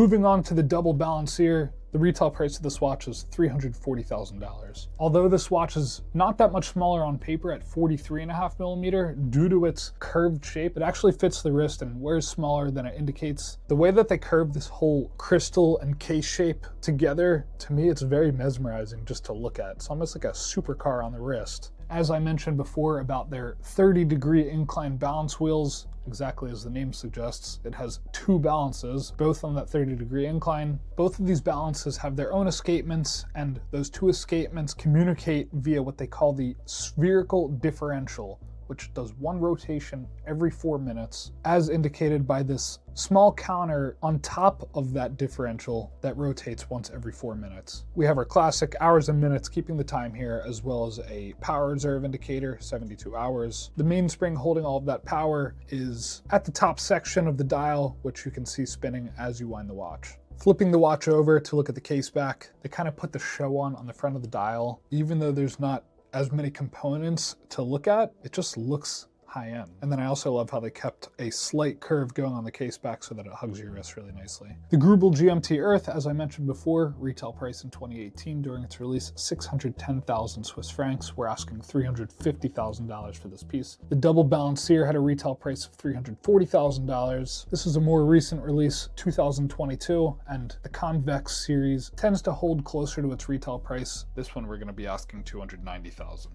Moving on to the double Balancier, the retail price of this watch is $340,000. Although this watch is not that much smaller on paper at 43.5mm, due to its curved shape, it actually fits the wrist and wears smaller than it indicates. The way that they curve this whole crystal and case shape together, to me, it's very mesmerizing just to look at. It's almost like a supercar on the wrist. As I mentioned before about their 30-degree incline balance wheels, exactly as the name suggests, it has two balances, both on that 30-degree incline. Both of these balances have their own escapements, and those two escapements communicate via what they call the spherical differential, which does one rotation every 4 minutes, as indicated by this small counter on top of that differential that rotates once every 4 minutes. We have our classic hours and minutes keeping the time here, as well as a power reserve indicator, 72 hours. The mainspring holding all of that power is at the top section of the dial, which you can see spinning as you wind the watch. Flipping the watch over to look at the case back, they kind of put the show on the front of the dial. Even though there's not as many components to look at, it just looks high-end. And then I also love how they kept a slight curve going on the case back so that it hugs your wrist really nicely. The Greubel GMT Earth, as I mentioned before, retail price in 2018 during its release, 610,000 Swiss francs. We're asking $350,000 for this piece. The double Balancier had a retail price of $340,000. This is a more recent release, 2022, and the Convex series tends to hold closer to its retail price. This one we're going to be asking $290,000.